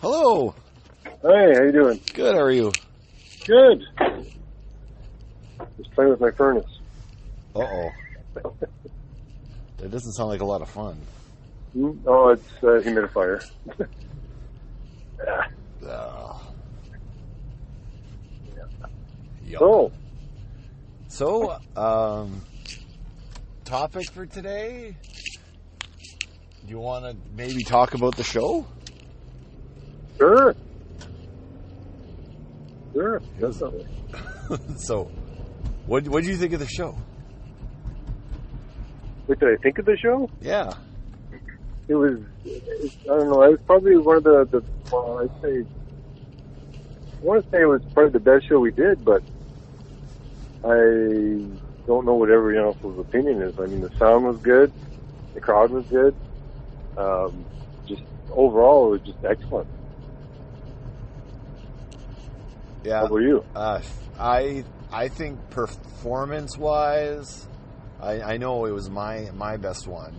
Hello. Hey, how you doing? Good, how are you? Good. Just playing with my furnace. Uh-oh. That doesn't sound like a lot of fun. Oh, it's a humidifier. Yeah. So, topic for today? Do you want to maybe talk about the show? Sure. Sure, definitely. So, what do you think of the show? What did I think of the show? Yeah. I don't know, it was probably one of the well, I want to say it was probably the best show we did, but I don't know what everyone else's opinion is. I mean, the sound was good, the crowd was good, just overall, it was just excellent. Yeah. How about you? I think performance-wise, I know it was my best one.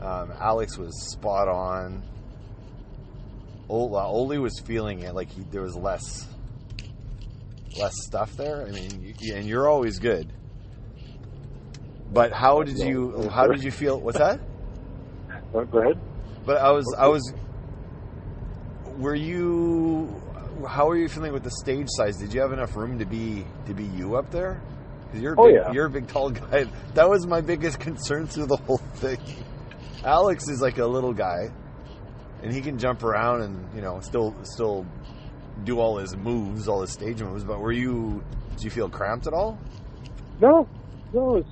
Alex was spot on. Oli was feeling it, like there was less stuff there. I mean, and you're always good. But how did you feel? What's that? Go ahead. But I was. Were you? How are you feeling with the stage size? Did you have enough room to be you up there? Because you're a big tall guy. That was my biggest concern through the whole thing. Alex is like a little guy, and he can jump around and still do all his moves, all his stage moves. But did you feel cramped at all? No, it was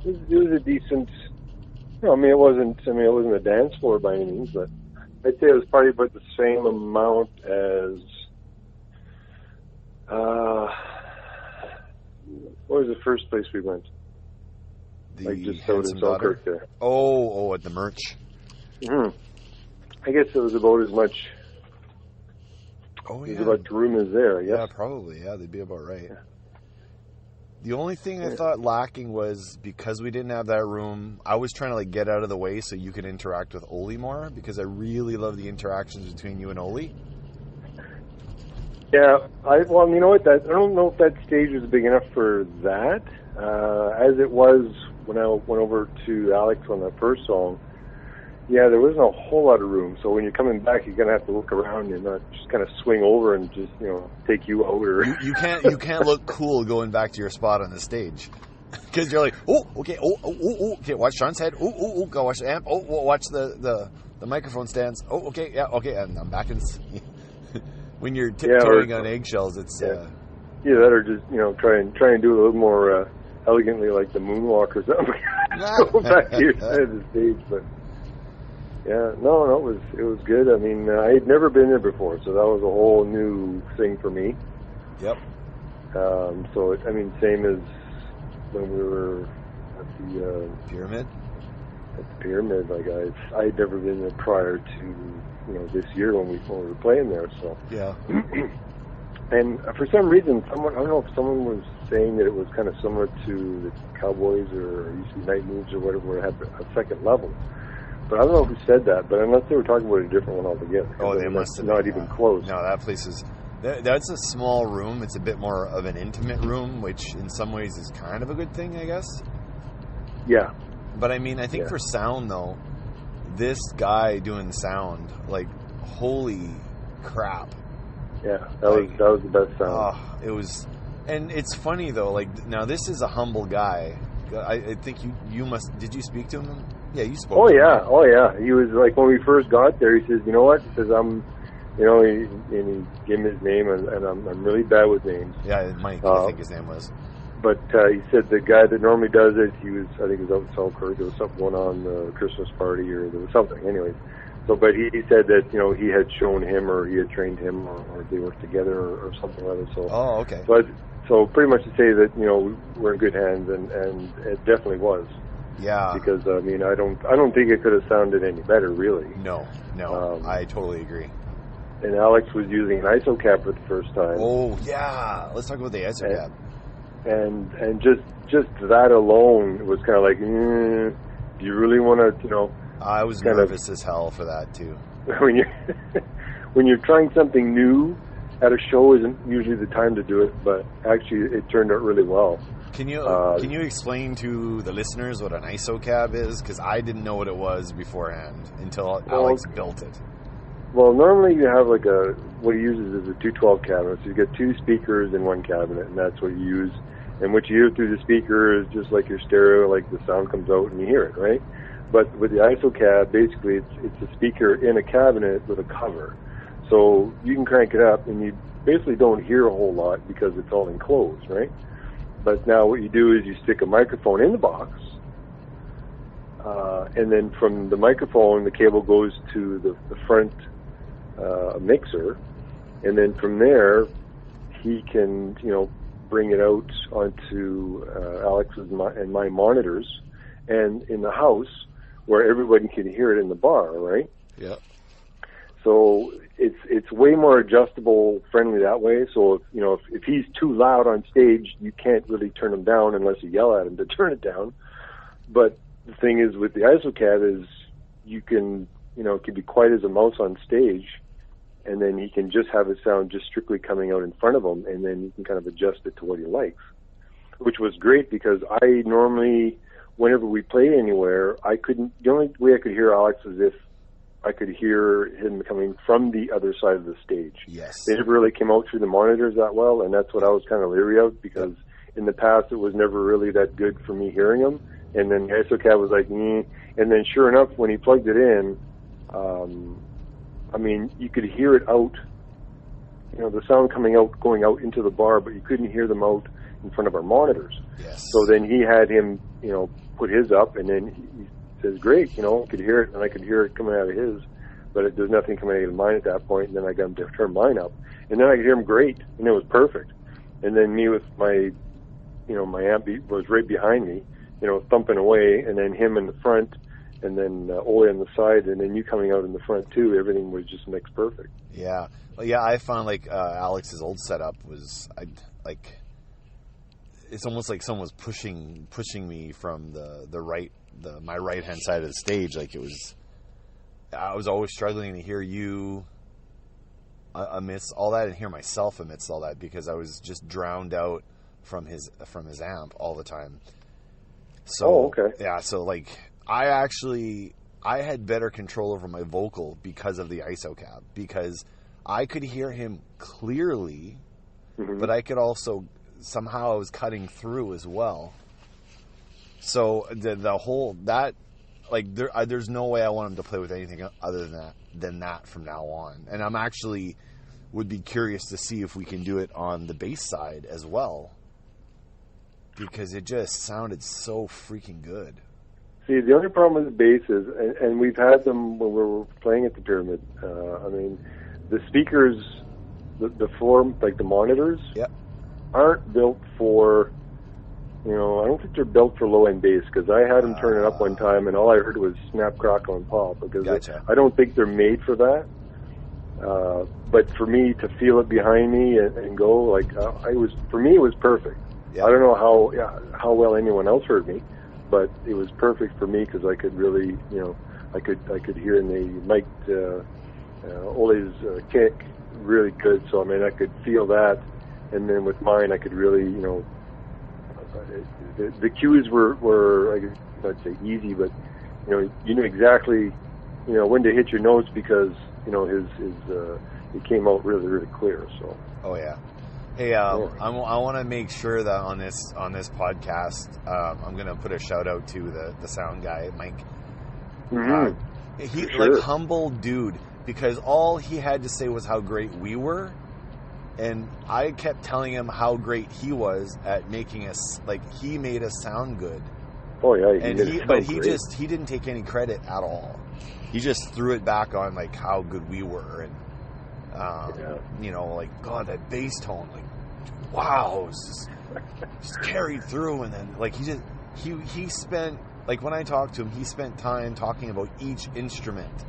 a decent. No, it wasn't a dance floor by any means, but I'd say it was probably about the same amount as. What was the first place we went? Just out in Selkirk there. Oh, at the merch. Mm-hmm. I guess it was about as much. Oh, yeah. It was about the room as there, I guess. Yeah, probably. Yeah, they'd be about right. Yeah. The only thing I thought lacking was because we didn't have that room, I was trying to get out of the way so you could interact with Oli more, because I really love the interactions between you and Oli. Yeah, you know what? I don't know if that stage was big enough for that. As it was when I went over to Alex on that first song, yeah, there wasn't a whole lot of room. So when you're coming back, you're gonna have to look around and not just kind of swing over and just take you out. Or you can't look cool going back to your spot on the stage, because you're like, oh, okay, okay, watch Sean's head, go watch the amp, watch the microphone stands, okay, yeah, okay, and I'm back in. When you're tiptoeing on eggshells, it's that or just try and do it a little more elegantly, like the moonwalk or something. Go back to your side of the stage, but yeah, no, it was good. I mean, I had never been there before, so that was a whole new thing for me. Yep. So same as when we were at the Pyramid. At the Pyramid, I had never been there prior to this year when we were playing there. So yeah. And for some reason, I don't know if someone was saying that it was kind of similar to the Cowboys or UC Night Moves or whatever, where it had a second level. But I don't know who said that, but unless they were talking about a different one altogether. Oh, they must have not even close. No, that place is... That's a small room. It's a bit more of an intimate room, which in some ways is kind of a good thing, I guess. Yeah. But I think for sound, though, this guy doing sound, holy crap. Yeah, that was the best sound. Oh, it was... And it's funny, though, now this is a humble guy. I think you must... Did you speak to him? Yeah, you spoke to him. Oh, yeah. He was when we first got there, he says, you know what? He says, and he gave me his name, and I'm really bad with names. Yeah, Mike, I think his name was. But he said the guy that normally does it, I think he was out in Selkirk. There was something going on, the Christmas party, or there was something. Anyways, but he said that he had shown him, or he had trained him, or they worked together, or something like that. So. Oh, okay. So pretty much to say that we're in good hands, and it definitely was. Yeah. Because I don't think it could have sounded any better, really. No, I totally agree. And Alex was using an ISO cap for the first time. Oh yeah, let's talk about the ISO cap. And just that alone was kind of like, do you really want to, I was nervous as hell for that too. when you're when you're trying something new at a show isn't usually the time to do it, but actually it turned out really well. Can you explain to the listeners what an ISO cab is? Because I didn't know what it was beforehand until Alex built it. Well, normally you have what he uses is a 212 cabinet. So you get two speakers in one cabinet, and that's what you use. And what you hear through the speaker is just like your stereo, like the sound comes out and you hear it, right? But with the ISO cab, basically it's a speaker in a cabinet with a cover. So you can crank it up, and you basically don't hear a whole lot because it's all enclosed, right? But now what you do is you stick a microphone in the box, and then from the microphone, the cable goes to the front mixer, and then from there, he can, bring it out onto Alex's and my monitors, and in the house where everybody can hear it in the bar, right? Yeah. So it's way more adjustable, friendly that way. So if he's too loud on stage, you can't really turn him down unless you yell at him to turn it down. But the thing is with the IsoCab is you can it can be quiet as a mouse on stage, and then he can just have his sound just strictly coming out in front of him, and then you can kind of adjust it to what he likes, which was great because I normally, whenever we play anywhere, the only way I could hear Alex is if I could hear him coming from the other side of the stage. Yes. They never really came out through the monitors that well, and that's what I was kind of leery of because in the past it was never really that good for me hearing him. And then the IsoCab was like, and then sure enough, when he plugged it in, you could hear it out, the sound coming out, going out into the bar, but you couldn't hear them out in front of our monitors. Yes. So then he had him, put his up, and then he says, great, I could hear it, and I could hear it coming out of his, but there's nothing coming out of mine at that point, and then I got him to turn mine up. And then I could hear him great, and it was perfect. And then me with my, my amp was right behind me, thumping away, and then him in the front, and then Ole on the side, and then you coming out in the front too. Everything was just mixed perfect. Yeah. Well, yeah, I found Alex's old setup was it's almost like someone was pushing me from my right hand side of the stage. Like I was always struggling to hear you amidst all that and hear myself amidst all that because I was just drowned out from his amp all the time. So okay. Yeah, so I had better control over my vocal because of the IsoCab, because I could hear him clearly, but I could also somehow I was cutting through as well. So the whole that there's no way I want him to play with anything other than that from now on. And I'm actually would be curious to see if we can do it on the bass side as well, because it just sounded so freaking good. See, the only problem with the bass is, and we've had them when we were playing at the Pyramid, the speakers, the form, like the monitors, aren't built for, I don't think they're built for low-end bass, because I had them turn it up one time, and all I heard was snap, crackle, and pop, because Gotcha. I don't think they're made for that. But for me to feel it behind me and go, for me, it was perfect. Yeah. I don't know how well anyone else heard me, but it was perfect for me because I could really, I could hear, and they mic'd Ole's kick really good. So I could feel that, and then with mine, I could really, the cues were I'd say easy, but you knew exactly, when to hit your notes because it came out really, really clear. So. Oh yeah. Hey, I want to make sure that on this podcast, I'm going to put a shout out to the sound guy, Mike. He humble dude, because all he had to say was how great we were, and I kept telling him how great he was at making us he made us sound good. Oh yeah, he didn't take any credit at all. He just threw it back on how good we were, and God, that bass tone, wow, it was just carried through. And then he spent, when I talked to him, he spent time talking about each instrument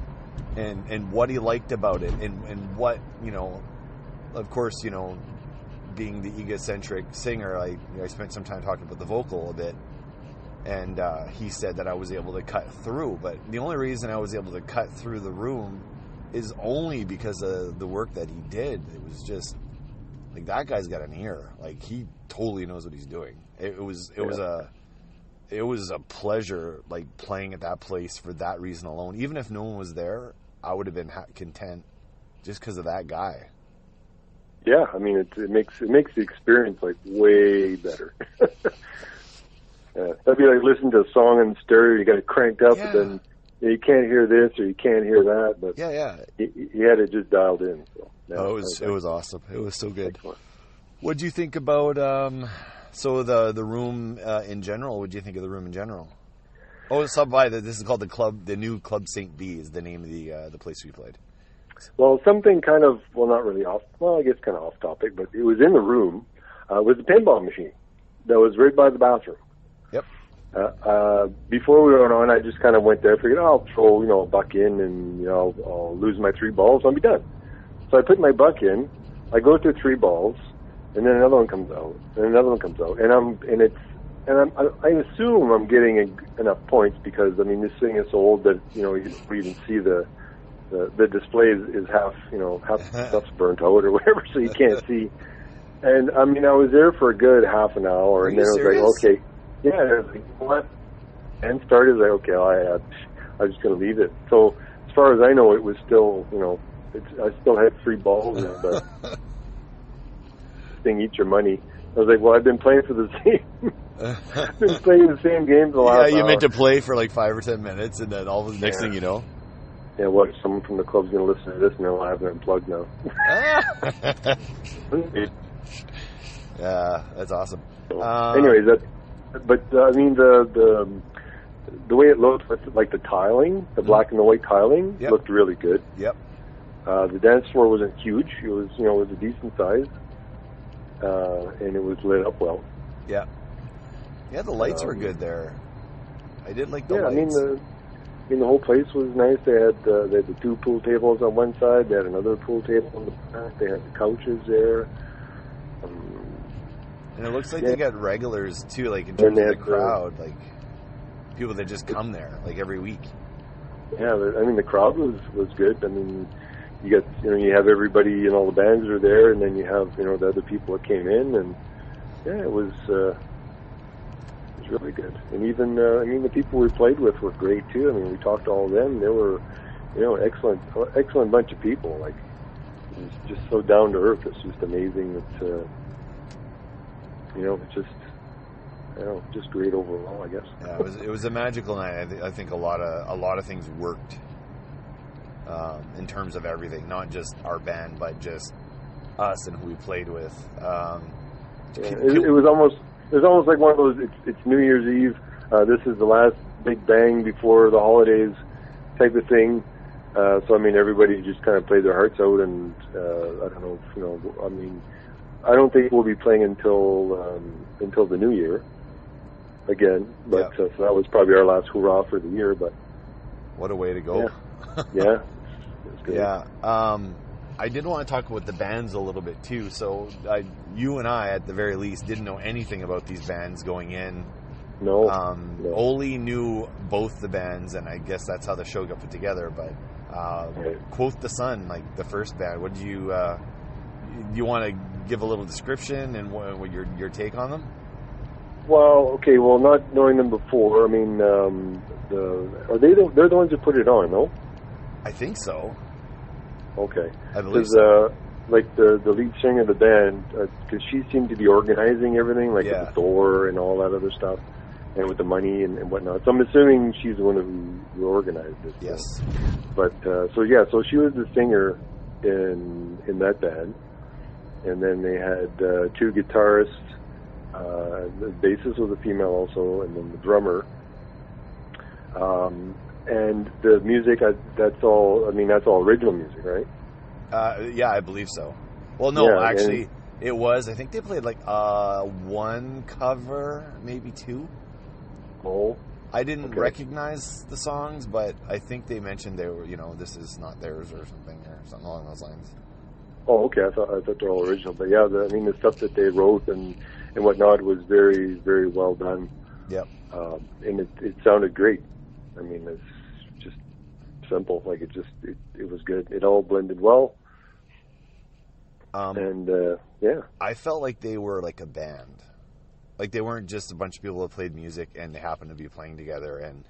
and what he liked about it, and what, of course, being the egocentric singer, I spent some time talking about the vocal a bit. And he said that I was able to cut through, but the only reason I was able to cut through the room is only because of the work that he did. It was just like, that guy's got an ear. Like, he totally knows what he's doing. It was a pleasure, like, playing at that place for that reason alone. Even if no one was there, I would have been content just because of that guy. Yeah, I mean, it makes the experience like way better. That'd be like listening to a song in stereo. You got it cranked up, but then you can't hear this or you can't hear that. But he had it just dialed in. So it was awesome. It was so good. What do you think about the room in general? What do you think of the room in general? Oh, stop by. This is called the new Club St. B is the name of the place we played. Well, something kind of, not really I guess kind of off topic, but it was in the room, was a pinball machine that was right by the bathroom. Yep. Before we went on, I just kind of went there, figured, I'll throw, a buck in and, I'll lose my 3 balls, I'll be done. So I put my buck in, I go through 3 balls, and then another one comes out, and another one comes out, I assume I'm getting enough points because, this thing is so old that, you don't even see the display is half stuff's burnt out or whatever, so you can't see. And I was there for a good half an hour, and then I was like, okay, I was like, what? And started like, okay, I'm just gonna leave it. So as far as I know, it was still, I still had 3 balls, but thing eat your money. I was like, well, I've been playing for the same. I've been playing the same game for the last you hour. meant to play for like 5 or 10 minutes, and then all the next thing you know. Yeah, what? Someone from the club's going to listen to this, and they'll have it unplugged now. Yeah, that's awesome. Anyways, the way it looked, like the tiling, the black and the white tiling, looked really good. Yep. The dance floor wasn't huge. It was, it was a decent size, and it was lit up well. Yeah. Yeah, the lights were good there. I did like the lights. The whole place was nice. They had the 2 pool tables on one side. They had another pool table on the back. They had the couches there. And it looks like they got regulars too, like in terms of the crowd, like people that just come there like every week. Yeah, the crowd was good. You got you have everybody, all the bands are there, and then you have the other people that came in, and it was really good. And even the people we played with were great too. We talked to all of them. They were excellent bunch of people. Like, it was just so down to earth. It's just amazing that it's just great overall, I guess. Yeah, it was a magical night. I think a lot of things worked in terms of everything, not just our band, but just us and who we played with. It was almost like one of those. It's New Year's Eve. This is the last big bang before the holidays, type of thing. So everybody just kind of played their hearts out, and I don't know. I don't think we'll be playing until the new year again. But so that was probably our last hurrah for the year. But what a way to go! Yeah, it was good. Yeah. I did want to talk about the bands a little bit too. So you and I, at the very least, didn't know anything about these bands going in. No. Oli knew both the bands, and I guess that's how the show got put together. But Quoth the Sun, like the first band, what did you you want to give a little description and what your take on them? Well, okay. Well, not knowing them before, they're the ones who put it on, no? I think so. Okay. I believe so. Like the lead singer of the band, because she seemed to be organizing everything, like with the door and all that other stuff, and with the money and whatnot. So I'm assuming she's the one who organized it. Yes. But so she was the singer in that band, and then they had 2 guitarists. The bassist was a female also, and then the drummer. And the music, that's all original music, right? Yeah, I believe so. Well, no, actually, it was. I think they played like 1 cover, maybe 2. Oh. I didn't recognize the songs, but I think they mentioned they were, this is not theirs or something along those lines. Oh, okay. I thought they're all original, but yeah, the stuff that they wrote and whatnot was very, very well done. Yep. And it sounded great. It's just simple. Like it was good. It all blended well. I felt like they were like a band. Like they weren't just a bunch of people that played music and they happened to be playing together and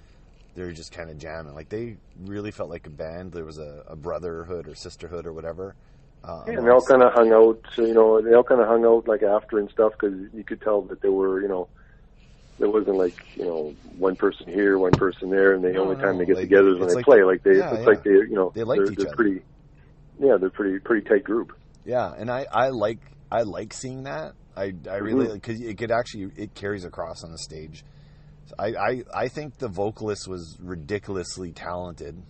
they were just kind of jamming. Like they really felt like a band. There was a brotherhood or sisterhood or whatever. And they all kind of hung out. They all kind of hung out like after and stuff because you could tell that they were, there wasn't like one person here, one person there, and the only time they get together is when they play. Like they, it's like they liked each other. They're pretty tight group. Yeah, and I like seeing that. I really because it carries across on the stage. So I think the vocalist was ridiculously talented,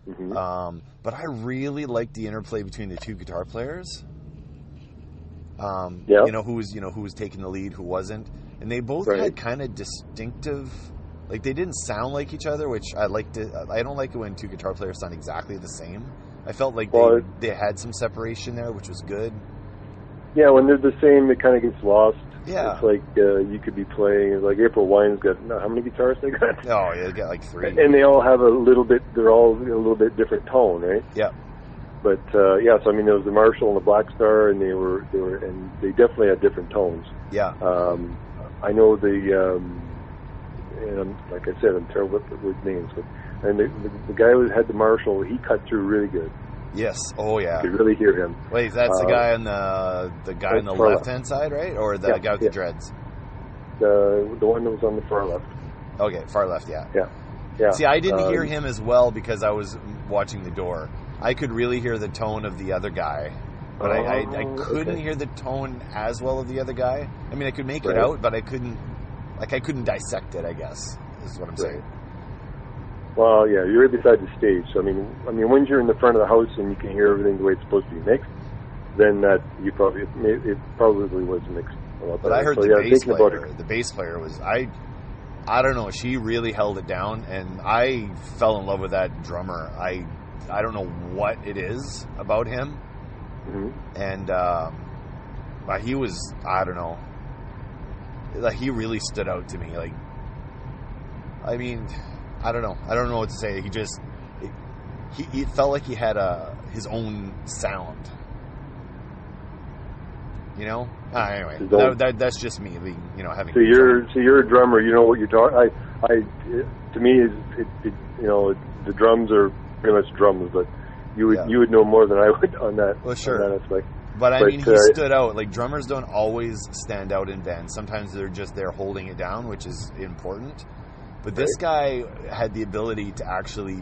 but I really liked the interplay between the two guitar players. Who was taking the lead, who wasn't, and they both had kind of distinctive. Like they didn't sound like each other, which I liked. I don't like it when two guitar players sound exactly the same. I felt like they had some separation there, which was good. Yeah, when they're the same, it kind of gets lost. Yeah. It's like you could be playing, like April Wine's got, how many guitars they got? Oh, yeah, they got like 3. And they all have they're all a little bit different tone, right? Yeah. But, so I mean, there was the Marshall and the Black Star, and they definitely had different tones. Yeah. I know and like I said, I'm terrible with names, but the guy who had the Marshall, he cut through really good. Yes. Oh, yeah. You could really hear him. Wait, that's the guy on the left-hand side, right? Or the guy with the dreads? The one that was on the far left. Okay, far left, yeah. Yeah. See, I didn't hear him as well because I was watching the door. I could really hear the tone of the other guy, but I couldn't hear the tone as well of the other guy. I mean, I could make it out, but I couldn't dissect it, I guess, is what I'm saying. Well, yeah, you're right beside the stage. So, I mean, when you're in the front of the house and you can hear everything the way it's supposed to be mixed, then it probably was mixed a lot better. But I heard the bass player was, I don't know, she really held it down, and I fell in love with that drummer. I don't know what it is about him, and but he was, I don't know, like he really stood out to me. Like, I mean, I don't know what to say. He felt like he had his own sound. Anyway, that's just me being, having. So you're a drummer. You know what you're talking. To me, the drums are pretty much drums, but you would know more than I would on that. Well, sure. On that aspect. But I mean, he stood out. Like drummers don't always stand out in bands. Sometimes they're just there holding it down, which is important. But this guy had the ability to actually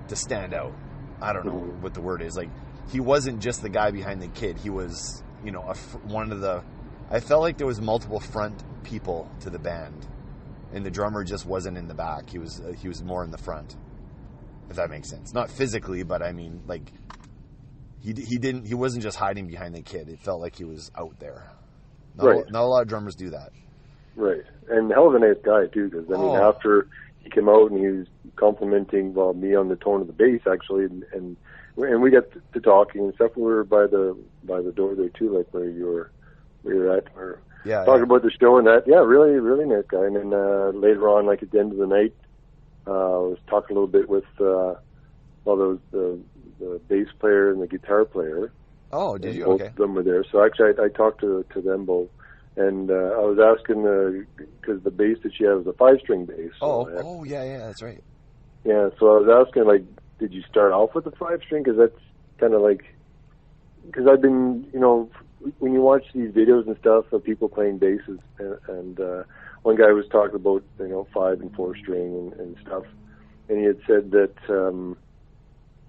to stand out. I don't know what the word is. Like, he wasn't just the guy behind the kid. He was, one of the... I felt like there was multiple front people to the band. And the drummer just wasn't in the back. He was more in the front. If that makes sense. Not physically, but I mean, like... He wasn't just hiding behind the kid. It felt like he was out there. Not a lot of drummers do that. Right, and hell of a nice guy too. Because after he came out and he was complimenting me on the tone of the bass, actually, and we got to talking and stuff. We were by the door there too, like where you were at. Talking about the show and that. Yeah, really, really nice guy. And then later on, like at the end of the night, I was talking a little bit with there was the bass player and the guitar player. Oh, did you? Both Okay. of them were there. So actually, I talked to them both. And I was asking, because the bass that she had was a 5-string bass. So yeah, that's right. Yeah, so I was asking, like, did you start off with a 5-string? Because that's kind of like, because I've been, when you watch these videos and stuff of people playing basses, and one guy was talking about, 5 and 4-string and stuff, and he had said that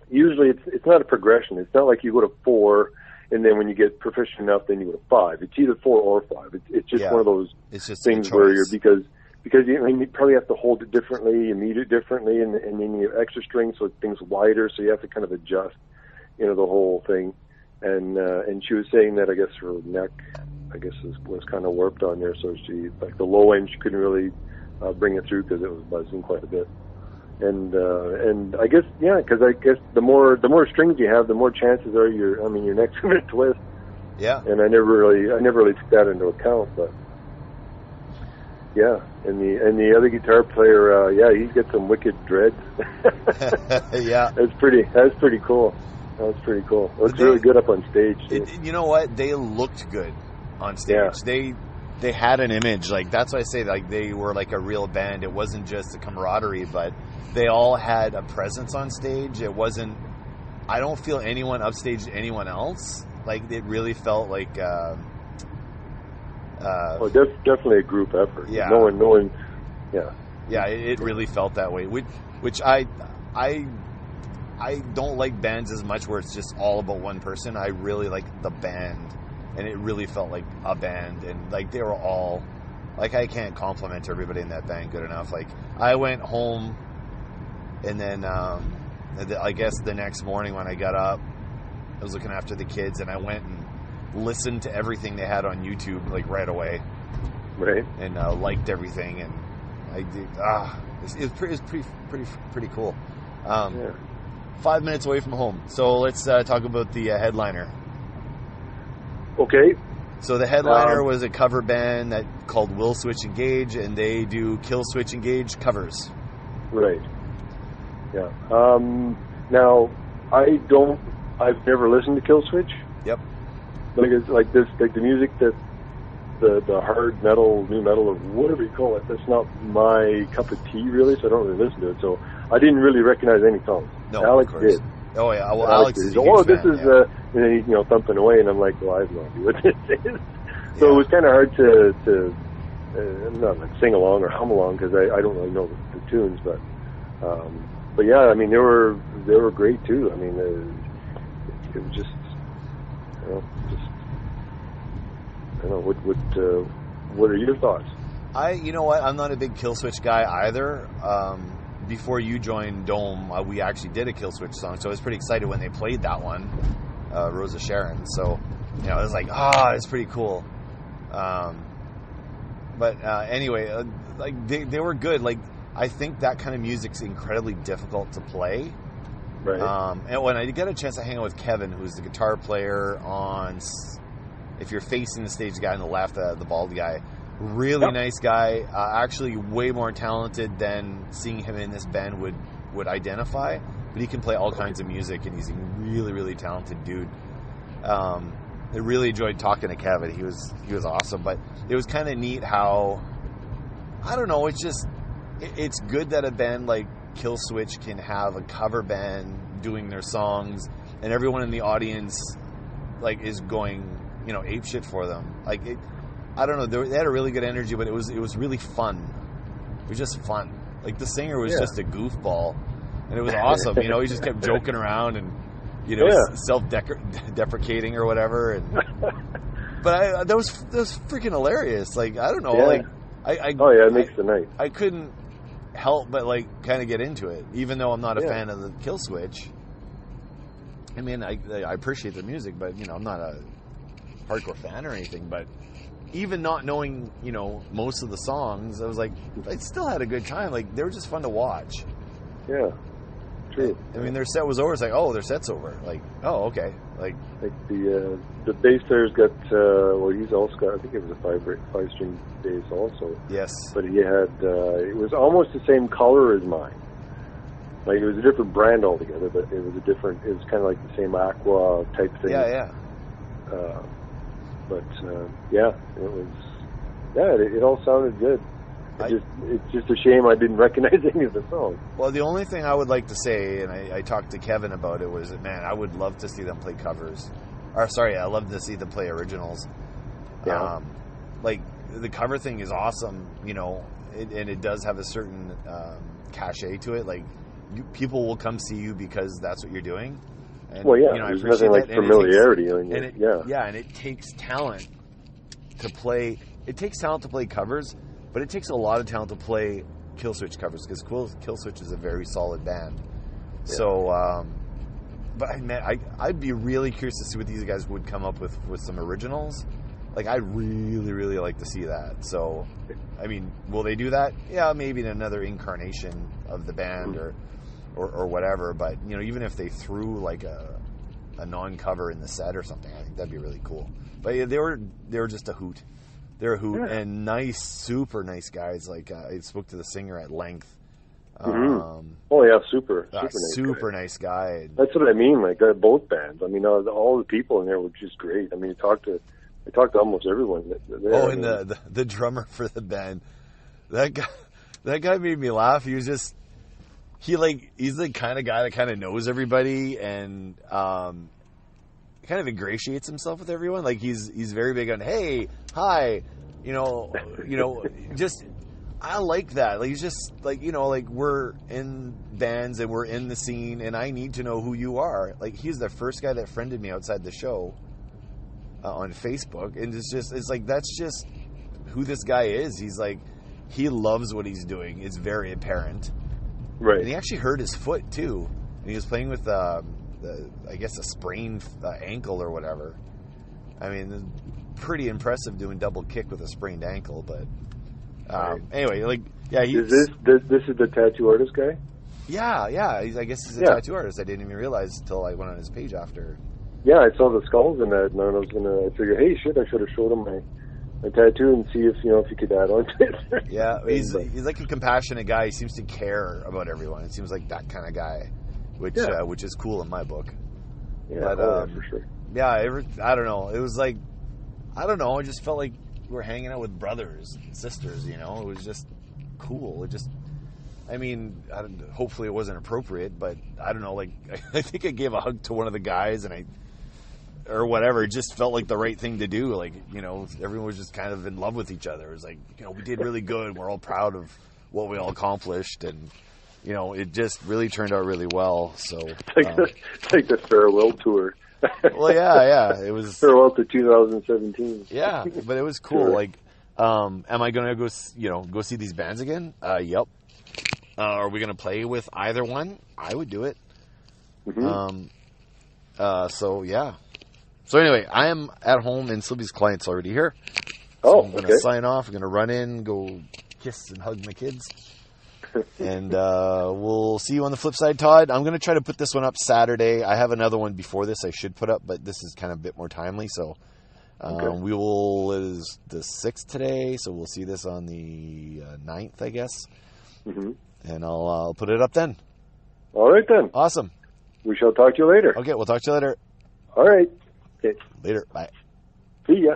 usually it's not a progression. It's not like you go to 4, and then when you get proficient enough, then you go to 5. It's either 4 or 5. It's just one of those things where you're because you probably have to hold it differently, you mute it differently, and then you have extra strings, so things wider, so you have to kind of adjust, the whole thing. And she was saying that I guess her neck, was kind of warped on there, so she, like the low end, she couldn't really bring it through because it was buzzing quite a bit. And I guess because the more strings you have, the more chances are your neck's going to twist. Yeah. And I never really took that into account, but Yeah, and the other guitar player, he's got some wicked dreads. Yeah, that's pretty cool. That's pretty cool. Looks really good up on stage. You know what? They looked good on stage. Yeah. They had an image. Like, that's why I say, like, they were like a real band. It wasn't just a camaraderie, but they all had a presence on stage. It wasn't. I don't feel anyone upstaged anyone else. Like, it really felt like. Definitely a group effort. Yeah. No one. Yeah. Yeah, it really felt that way. Which I don't like bands as much where it's just all about one person. I really like the band, and it really felt like a band, and like they were all like, I can't compliment everybody in that band good enough. Like, I went home, and then I guess the next morning when I got up, I was looking after the kids, and I went and listened to everything they had on YouTube like right away, right, and liked everything, and I did. It was pretty cool. 5 minutes away from home, so let's talk about the headliner. Okay. So the headliner was a cover band that called Willswitch Engage, and they do Killswitch Engage covers. Right. Yeah. Now, I've never listened to Killswitch. Yep. Like the music that the hard metal, new metal, or whatever you call it, that's not my cup of tea really, so I don't really listen to it. So I didn't really recognize any songs. No, Alex did. Oh yeah, well Alex is a huge this fan, is and then he's thumping away, and I'm like, well, I have no idea what this is. So it was kind of hard to not like sing along or hum along, because I don't really know the tunes, but yeah, I mean they were great too. I mean it was just I don't know what are your thoughts? You know what, I'm not a big Killswitch guy either. Before you joined Dome, we actually did a Killswitch song, so I was pretty excited when they played that one, Rosa Sharon. So, I was like, it's pretty cool. But anyway, like they were good. Like, I think that kind of music's incredibly difficult to play. Right. And when I get a chance to hang out with Kevin, who's the guitar player on, if you're facing the stage, the guy on the left, the bald guy, really nice guy, actually way more talented than seeing him in this band would identify, but he can play all kinds of music, and he's a really, really talented dude. I really enjoyed talking to Kevin. He was awesome, but it was kind of neat how, I don't know, it's good that a band like Killswitch can have a cover band doing their songs, and everyone in the audience like is going ape shit for them. Like, I don't know, they had a really good energy, but it was really fun. It was just fun. Like, the singer was just a goofball, and it was awesome. He just kept joking around and self-deprecating or whatever. And but that was freaking hilarious. Like, I don't know, like it makes the night. I couldn't help but like kind of get into it, even though I'm not a fan of the Killswitch. I mean, I appreciate their music, but I'm not a hardcore fan or anything. But even not knowing most of the songs, I was like, I still had a good time. Like, they were just fun to watch. Yeah, true. I mean, their set was over. It's like, their set's over. Like, okay. Like the bass player's got he's also got, I think it was a 5-string bass also. Yes. But he had it was almost the same color as mine. Like, it was a different brand altogether, but it was kind of like the same aqua type thing. Yeah. It all sounded good. It's just a shame I didn't recognize any of the songs. Well, the only thing I would like to say, and I talked to Kevin about it, was that, man, I would love to see them play covers. I love to see them play originals. Yeah. Like, the cover thing is awesome, and it does have a certain cachet to it. Like, people will come see you because that's what you're doing. And, there's nothing like familiarity. And it takes talent to play. It takes talent to play covers, but it takes a lot of talent to play Killswitch covers, because Killswitch is a very solid band. Yeah. So, but I'd be really curious to see what these guys would come up with some originals. Like, I'd really, really like to see that. So, I mean, will they do that? Yeah, maybe in another incarnation of the band or whatever. But, even if they threw like a non-cover in the set or something, I think that'd be really cool. But yeah, they were just a hoot. They're a hoot and nice, super nice guys. Like I spoke to the singer at length. Oh yeah, super nice guy. That's what I mean. Like both bands. I mean, all the people in there were just great. I mean, I talked to almost everyone. And the drummer for the band, that guy made me laugh. He was just he's the kind of guy that kind of knows everybody and kind of ingratiates himself with everyone. Like he's very big on hey, hi, just. I like that. Like, he's just like, like we're in bands and we're in the scene and I need to know who you are. Like, he's the first guy that friended me outside the show on Facebook. And it's like, that's just who this guy is. He's like, he loves what he's doing. It's very apparent. Right. And he actually hurt his foot too. And he was playing with, I guess a sprained ankle or whatever. I mean, pretty impressive doing double kick with a sprained ankle, but... Anyway, like, yeah, is this is the tattoo artist guy? Yeah. I guess he's a tattoo artist. I didn't even realize until I went on his page after. Yeah, I saw the skulls in that, and I figured, hey, shit, I should have showed him my tattoo and see if he could add on to it. Yeah, he's like a compassionate guy. He seems to care about everyone. It seems like that kind of guy, which is cool in my book. Yeah, but, for sure. Yeah, I don't know. It was like, I don't know. I just felt like we were hanging out with brothers and sisters, It was just cool. Hopefully it wasn't appropriate, but I don't know, like, I think I gave a hug to one of the guys or whatever. It just felt like the right thing to do. Like, everyone was just kind of in love with each other. It was like, we did really good. We're all proud of what we all accomplished. And, it just really turned out really well. So it's like the farewell tour. Well, yeah, it was farewell to 2017. Yeah, but it was cool. Sure. Like, am I gonna go see these bands again? Yep. Are we gonna play with either one? I would do it. Mm-hmm. So yeah. So anyway, I am at home and Sylvie's client's already here. So I'm gonna sign off. I'm gonna run in, go kiss and hug my kids. And we'll see you on the flip side, Todd. I'm going to try to put this one up Saturday. I have another one before this I should put up, but this is kind of a bit more timely. So it is the 6th today, so we'll see this on the 9th, I guess. Mm-hmm. And I'll put it up then. All right, then. Awesome. We shall talk to you later. Okay, we'll talk to you later. All right. Okay. Later. Bye. See ya.